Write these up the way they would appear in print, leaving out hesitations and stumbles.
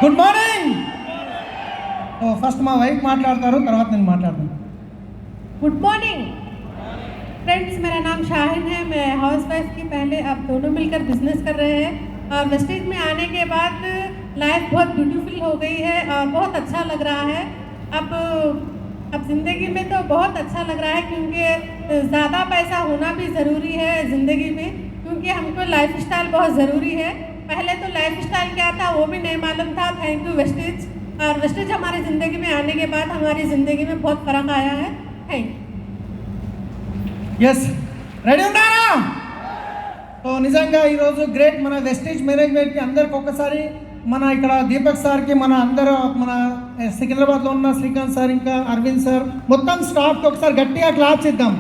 Good మార్నింग first మా wife మాట్లాడతారు, తర్వాత నేను మాట్లాడతాను. गुड मॉर्निंग फ्रेंड्स, मेरा नाम शाहिन है. मैं हाउस वाइफ की पहले अब दोनों मिलकर बिजनेस कर रहे हैं और वेस्टेज में आने के बाद लाइफ बहुत ब्यूटीफुल हो गई है और बहुत अच्छा लग रहा है. अब ज़िंदगी में तो बहुत अच्छा लग रहा है क्योंकि ज़्यादा पैसा होना भी ज़रूरी है ज़िंदगी में, क्योंकि हमको लाइफ स्टाइल बहुत ज़रूरी है. पहले तो लाइफ स्टाइल क्या था वो भी नहीं मालूम था. Thank you wastage. और वेस्टेज हमारी ज़िंदगी में आने के बाद हमारी ज़िंदगी में बहुत फ़र्क आया है. Thank you. ఎస్, రెడీ ఉన్నారా? సో నిజంగా ఈరోజు గ్రేట్ మన వెస్టేజ్ మేనేజ్మెంట్కి అందరికి ఒక్కసారి మన ఇక్కడ దీపక్ సార్కి మన అందరూ మన సికింద్రాబాద్లో ఉన్న శ్రీకాంత్ సార్ ఇంకా అరవింద్ సార్ మొత్తం స్టాఫ్కి ఒకసారి గట్టిగా క్లాప్స్ ఇద్దాం.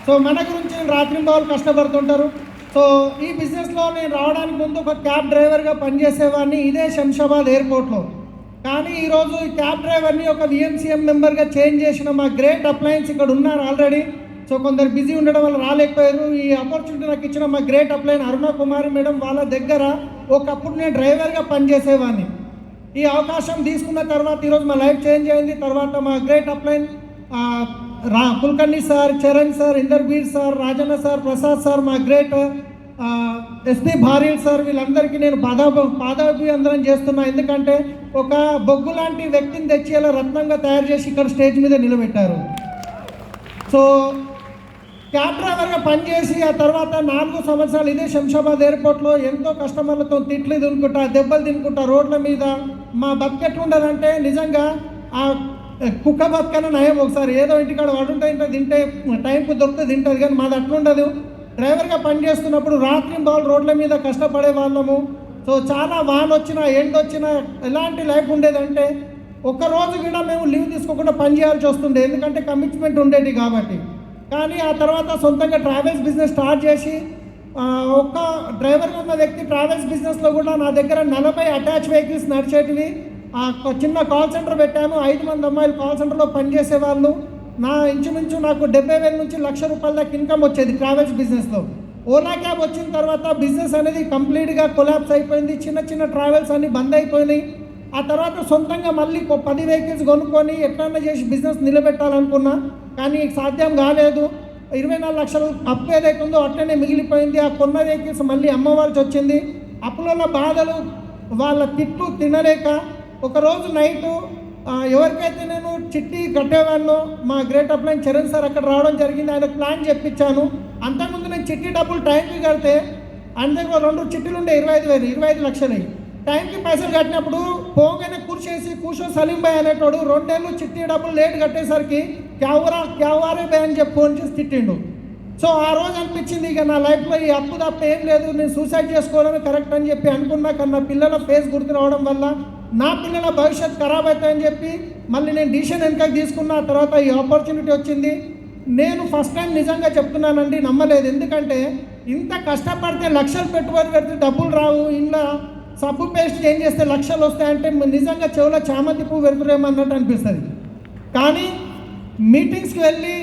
సో మన గురించి రాత్రింబవళ్ళు కష్టపడుతుంటారు. సో ఈ బిజినెస్లో నేను రావడానికి ముందు ఒక క్యాబ్ డ్రైవర్గా పనిచేసేవాడిని ఇదే శంషాబాద్ ఎయిర్పోర్ట్లో. కానీ ఈరోజు ఈ క్యాబ్ డ్రైవర్ని ఒక విఎంసీఎం మెంబర్గా చేంజ్ చేసిన మా గ్రేట్ అప్లయన్స్ ఇక్కడ ఉన్నారు ఆల్రెడీ. సో కొందరు బిజీ ఉండడం వల్ల రాలేకపోయారు. ఈ ఆపర్చునిటీ నాకు ఇచ్చిన మా great upline Aruna Kumari madam వాళ్ళ దగ్గర ఒకప్పుడు నేను డ్రైవర్గా పనిచేసేవాడిని. ఈ అవకాశం తీసుకున్న తర్వాత ఈరోజు మా లైఫ్ చేంజ్ అయింది. తర్వాత మా great upline Kulkarni sir, Charan sir, Inderbir sir, Rajanna sir, Prasad sir, మా గ్రేట్ ఎస్పీ భారీల్ సార్, వీళ్ళందరికీ నేను పాదాభివందనం చేస్తున్నా. ఎందుకంటే ఒక బొగ్గు లాంటి వ్యక్తిని తెచ్చి ఇలా రత్నంగా తయారు చేసి ఇక్కడ స్టేజ్ మీద నిలబెట్టారు. సో క్యాబ్ డ్రైవర్గా పనిచేసి ఆ తర్వాత 4 సంవత్సరాలు ఇదే శంషాబాద్ ఎయిర్పోర్ట్లో ఎంతో కస్టమర్లతో తిట్లు తినుకుంటా, దెబ్బలు తినుకుంటా రోడ్ల మీద మా బతికెట్లు ఉండదంటే నిజంగా ఆ కుక్క బతుకన్నా నయం. ఒకసారి ఏదో ఇంటికాడ వాడుంటే తింటే టైంకు దొరికితే తింటుంది, కానీ మాది అట్లుండదు. డ్రైవర్గా పనిచేస్తున్నప్పుడు రాత్రింబవళ్ళు రోడ్ల మీద కష్టపడే వాళ్ళము. సో చాలా వాన వచ్చినా ఎండ వచ్చినా ఎలాంటి లైఫ్ ఉండేదంటే ఒక్కరోజు కూడా మేము లీవ్ తీసుకోకుండా పని చేయాల్సి వస్తుండే, ఎందుకంటే కమిట్మెంట్ ఉండేది కాబట్టి. కానీ ఆ తర్వాత సొంతంగా ట్రావెల్స్ బిజినెస్ స్టార్ట్ చేసి ఒక్క డ్రైవర్గా ఉన్న వ్యక్తి ట్రావెల్స్ బిజినెస్లో కూడా నా దగ్గర 40 అటాచ్ వెహికల్స్ నడిచేటివి. చిన్న కాల్ సెంటర్ పెట్టాము. 5 మంది అమ్మాయిలు కాల్ సెంటర్లో పనిచేసేవాళ్ళు. ఇంచుమించు నాకు 70,000 నుంచి ₹1,00,000 దాకా ఇన్కమ్ వచ్చేది ట్రావెల్స్ బిజినెస్లో. ఓలా క్యాబ్ వచ్చిన తర్వాత బిజినెస్ అనేది కంప్లీట్గా కొలాప్స్ అయిపోయింది. చిన్న చిన్న ట్రావెల్స్ అన్నీ బంద్ అయిపోయినాయి. ఆ తర్వాత సొంతంగా మళ్ళీ 10 వెహికల్స్ కొనుక్కొని ఎట్లన్నా చేసి బిజినెస్ నిలబెట్టాలనుకున్నా, కానీ సాధ్యం కాలేదు. 24 లక్షలు అప్పు ఏదైతే ఉందో అట్లనే మిగిలిపోయింది. ఆ కొన్న వెహికల్స్ మళ్ళీ అమ్మవాల్సి వచ్చింది. అప్పులలో బాధలు, వాళ్ళ తిట్లు తినలేక ఒకరోజు నైటు ఎవరికైతే నేను చిట్టి కట్టేవాళ్ళో మా గ్రేట్ అప్లైన్ చరణ్ సార్ అక్కడ రావడం జరిగింది. ఆయన ప్లాన్ చెప్పించాను. అంతకుముందు నేను చిట్టి డబ్బులు టైంకి కడితే ఆయన దగ్గర 2 చిట్టీలు ఉండే 25 లక్షలు. టైంకి పైసలు కట్టినప్పుడు పోగానే కూర్చో సలీం భాయ్ అనేటోడు 2 ఏళ్ళు చిట్టి డబ్బులు లేట్ కట్టేసరికి క్యావారే భాయ్ అని చెప్పి ఫోన్ చేసి తిట్టిండు. సో ఆ రోజు అనిపించింది ఇక నా లైఫ్లో ఈ అప్పు తప్ప ఏం లేదు, నేను సూసైడ్ చేసుకోవడమే కరెక్ట్ అని చెప్పి అనుకున్నా. కానీ నా పిల్లల ఫేస్ గుర్తు రావడం వల్ల నా పిల్లల భవిష్యత్తు ఖరాబ్ అవుతాయని చెప్పి మళ్ళీ నేను డిసిషన్ వెనకకి తీసుకున్న. తర్వాత ఈ ఆపర్చునిటీ వచ్చింది. నేను ఫస్ట్ టైం నిజంగా చెప్తున్నానండి, నమ్మలేదు. ఎందుకంటే ఇంత కష్టపడితే లక్షలు పెట్టుబడి పెడితే డబ్బులు రావు, ఇంట్లో సబ్బు పేస్ట్ చేంజ్ చేస్తే లక్షలు వస్తాయంటే నిజంగా చెవులో చామంతి పువ్వు పెడుతురేమో అన్నట్టు అనిపిస్తుంది. కానీ మీటింగ్స్కి వెళ్ళి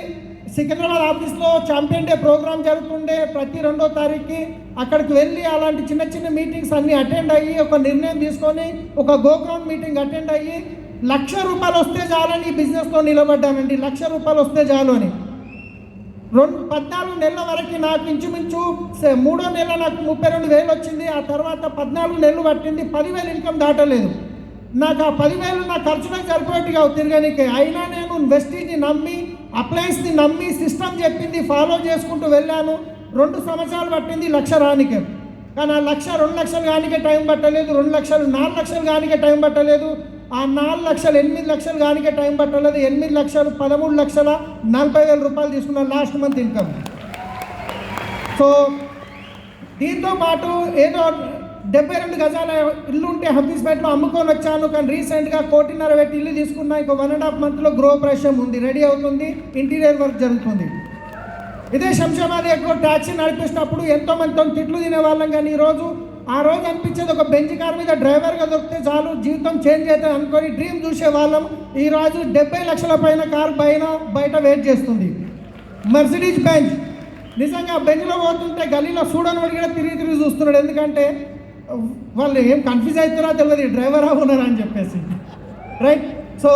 సికింద్రాబాద్ ఆఫీస్లో ఛాంపియన్ డే ప్రోగ్రామ్ జరుగుతుండే ప్రతి 2వ తారీఖుకి అక్కడికి వెళ్ళి అలాంటి చిన్న చిన్న మీటింగ్స్ అన్నీ అటెండ్ అయ్యి ఒక నిర్ణయం తీసుకొని ఒక గోగ్రౌండ్ మీటింగ్ అటెండ్ అయ్యి ₹1,00,000 వస్తే చాలని ఈ బిజినెస్లో నిలబడ్డానండి. ₹1,00,000 వస్తే చాలు అని 14 నెలల వరకు నాకు ఇంచుమించు 3వ నెల నాకు 32,000 వచ్చింది. ఆ తర్వాత 14 నెలలు పట్టింది, 10,000 ఇన్కమ్ దాటలేదు. నాకు ఆ 10,000 నా ఖర్చులకు సరిపోయేట్టుగా తిరగనికే. అయినా నేను వెస్టీజ్ని నమ్మి, అప్లయన్స్ని నమ్మి, సిస్టమ్ చెప్పింది ఫాలో చేసుకుంటూ వెళ్ళాను. 2 సంవత్సరాలు పట్టింది ₹1,00,000 రానికే. కానీ ఆ 1,00,000 2 లక్షలు కానికే టైం పట్టలేదు, 2 లక్షలు 4 లక్షలు కానికే టైం పట్టలేదు, ఆ 4 లక్షలు 8 లక్షలు కానికే టైం పట్టలేదు. 8 లక్షలు 13,40,000 తీసుకున్నాను లాస్ట్ మంత్ ఇన్కమ్. సో దీంతో పాటు ఏదో 72 గజాల ఇల్లు ఉంటే హబీస్పేటలో అమ్ముకొని వచ్చాను. కానీ రీసెంట్గా 1,50,00,000 పెట్టి ఇల్లు తీసుకున్నా. ఇంకో 1.5 మంత్లో గృహప్రవేశం ఉంది, రెడీ అవుతుంది, ఇంటీరియర్ వర్క్ జరుగుతుంది. ఇదే శంషాబాద్ ఎక్కువ ట్యాక్సీ నడిపిస్తున్నప్పుడు ఎంతోమందితో తిట్లు తినేవాళ్ళం. కానీ ఆ రోజు అనిపించేది ఒక బెంచ్ కార్ మీద డ్రైవర్గా దొరికితే చాలు, జీవితం చేంజ్ అవుతుంది అనుకొని డ్రీమ్ చూసేవాళ్ళం. ఈరోజు 70 లక్షల పైన కారు బయట వెయిట్ చేస్తుంది, మర్సిడీస్ బెంచ్. నిజంగా బెంచ్లో పోతుంటే గలీలో చూడని కూడా తిరిగి చూస్తున్నాడు. ఎందుకంటే వాళ్ళు ఏం కన్ఫ్యూజ్ అవుతారో తెలియదు డ్రైవరా ఓనరా అని చెప్పేసి, రైట్. సో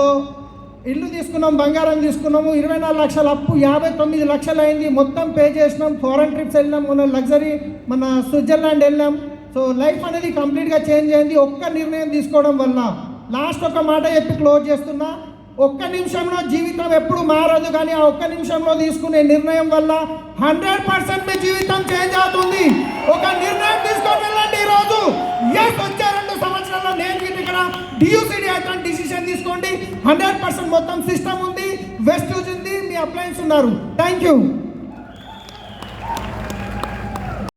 ఇల్లు తీసుకున్నాం, బంగారం తీసుకున్నాము, 24 లక్షల అప్పు 59 లక్షలు అయింది, మొత్తం పే చేసినాం, ఫారెన్ ట్రిప్స్ వెళ్ళినాం, మన లగ్జరీ మన స్విట్జర్లాండ్ వెళ్ళాం. సో లైఫ్ అనేది కంప్లీట్గా చేంజ్ అయింది ఒక్క నిర్ణయం తీసుకోవడం వల్ల. లాస్ట్ ఒక మాట చెప్పి క్లోజ్ చేస్తున్నా, ఒక్క నిమిషంలో జీవితం ఎప్పుడు మారదు, కానీ ఆ ఒక్క నిమిషంలో తీసుకునే నిర్ణయం వల్ల 100% మీ జీవితం చేంజ్ అవుతుంది. ఒక నిర్ణయం తీసుకొని వెళ్ళండి ఈరోజు. ఎస్, వచ్చే 2 సంవత్సరాల్లో నేను ఇక్కడ డియూసిడి అయితే డిసిషన్ తీసుకోండి. 100% మొత్తం సిస్టమ్ ఉంది, వెస్టేజ్ ఉంది, మీ అప్లయన్స్ ఉన్నారు. Thank you.